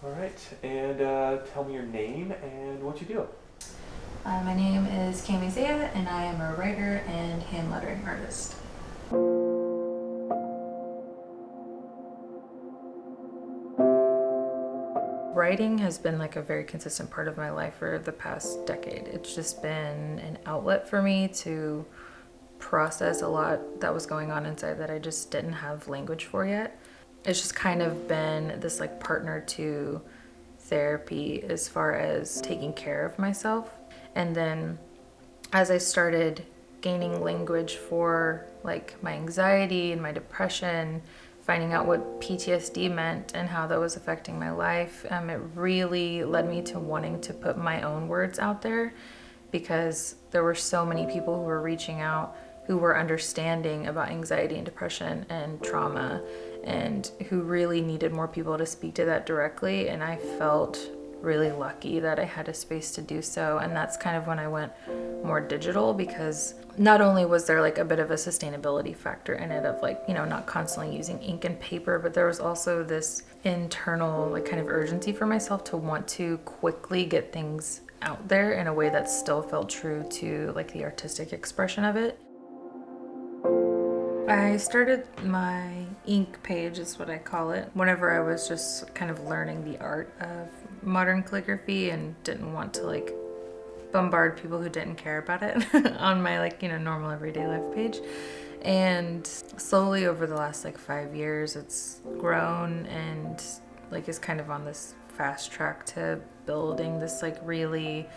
All right, and tell me your name and what you do. My name is Cami Zea, and I am a writer and hand lettering artist. Writing has been like a very consistent part of my life for the past decade. It's just been an outlet for me to process a lot that was going on inside that I just didn't have language for yet. It's just kind of been this like partner to therapy as far as taking care of myself. And then as I started gaining language for like my anxiety and my depression, finding out what PTSD meant and how that was affecting my life, it really led me to wanting to put my own words out there, because there were so many people who were reaching out who were understanding about anxiety and depression and trauma, and who really needed more people to speak to that directly. And I felt really lucky that I had a space to do so. And that's kind of when I went more digital, because not only was there like a bit of a sustainability factor in it of like, you know, not constantly using ink and paper, but there was also this internal like kind of urgency for myself to want to quickly get things out there in a way that still felt true to like the artistic expression of it. I started my ink page, is what I call it, whenever I was just kind of learning the art of modern calligraphy and didn't want to like bombard people who didn't care about it on my like, you know, normal everyday life page. And slowly over the last like 5 years, it's grown and like is kind of on this fast track to building this like really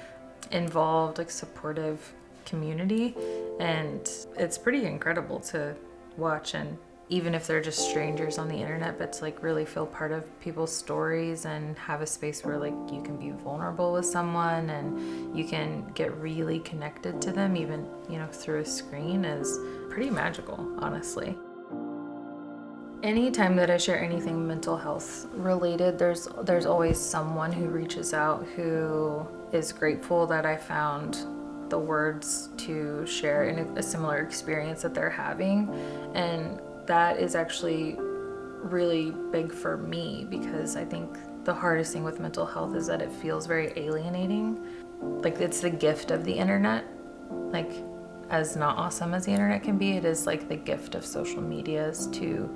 involved, like supportive community. And it's pretty incredible to watch, and even if they're just strangers on the internet, but to like really feel part of people's stories and have a space where like you can be vulnerable with someone and you can get really connected to them, even, you know, through a screen, is pretty magical, honestly. Anytime that I share anything mental health related, there's always someone who reaches out who is grateful that I found the words to share in a similar experience that they're having. And that is actually really big for me, because I think the hardest thing with mental health is that it feels very alienating. Like, it's the gift of the internet. Like, as not awesome as the internet can be, it is like the gift of social media is to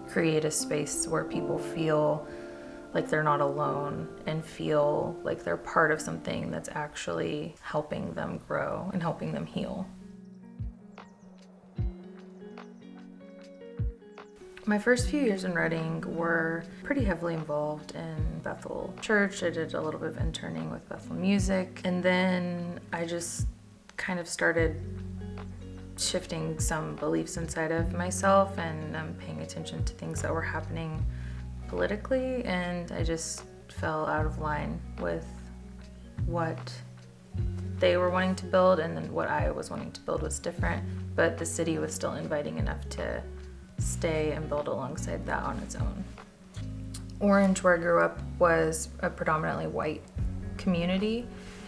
create a space where people feel like they're not alone and feel like they're part of something that's actually helping them grow and helping them heal. My first few years in Reading were pretty heavily involved in Bethel Church. I did a little bit of interning with Bethel Music, and then I just kind of started shifting some beliefs inside of myself and paying attention to things that were happening politically, and I just fell out of line with what they were wanting to build, and then what I was wanting to build was different, but the city was still inviting enough to stay and build alongside that on its own. Orange, where I grew up, was a predominantly white community,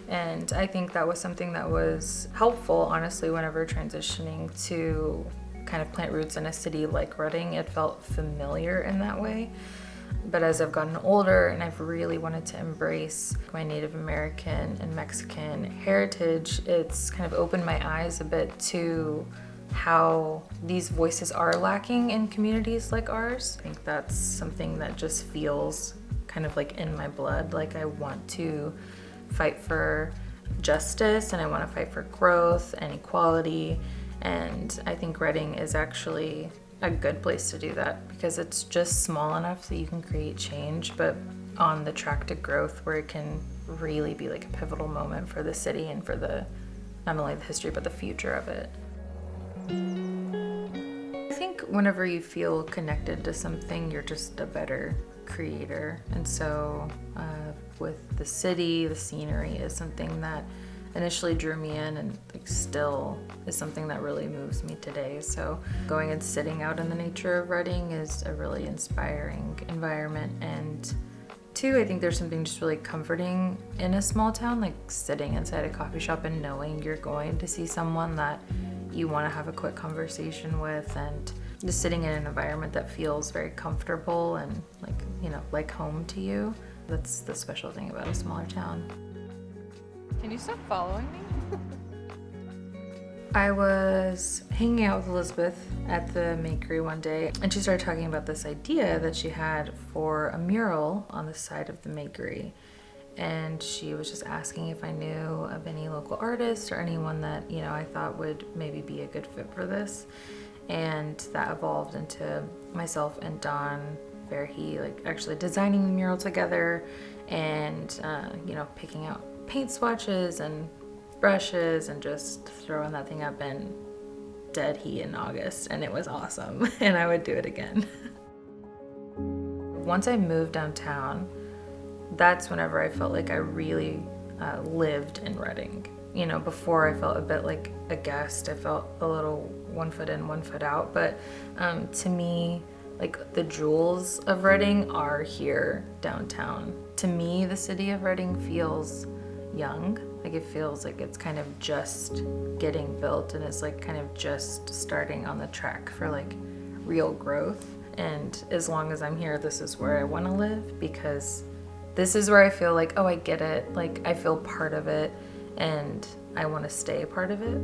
and I think that was something that was helpful, honestly, whenever transitioning to kind of plant roots in a city like Reading. It felt familiar in that way. But as I've gotten older and I've really wanted to embrace my Native American and Mexican heritage, it's kind of opened my eyes a bit to how these voices are lacking in communities like ours. I think that's something that just feels kind of like in my blood. Like, I want to fight for justice and I want to fight for growth and equality. And I think Reading is actually a good place to do that, because it's just small enough that you can create change, but on the track to growth where it can really be like a pivotal moment for the city and for the not only the history but the future of it. I think whenever you feel connected to something, you're just a better creator. And so with the city, the scenery is something that initially drew me in, and like still is something that really moves me today. So going and sitting out in the nature of Reading is a really inspiring environment. And two, I think there's something just really comforting in a small town, like sitting inside a coffee shop and knowing you're going to see someone that you want to have a quick conversation with, and just sitting in an environment that feels very comfortable and like, you know, like home to you. That's the special thing about a smaller town. Can you stop following me? I was hanging out with Elizabeth at the Makery one day, and she started talking about this idea that she had for a mural on the side of the Makery. And she was just asking if I knew of any local artists or anyone that, you know, I thought would maybe be a good fit for this. And that evolved into myself and Don Verhey, like actually designing the mural together and, you know, picking out paint swatches and brushes and just throwing that thing up in dead heat in August. And it was awesome. And I would do it again. Once I moved downtown, that's whenever I felt like I really lived in Reading. You know, before I felt a bit like a guest. I felt a little one foot in, one foot out. But to me, like the jewels of Reading are here downtown. To me, the city of Reading feels young. Like it feels like it's kind of just getting built and it's like kind of just starting on the track for like real growth. And as long as I'm here, this is where I want to live, because this is where I feel like, oh, I get it. Like I feel part of it and I want to stay a part of it.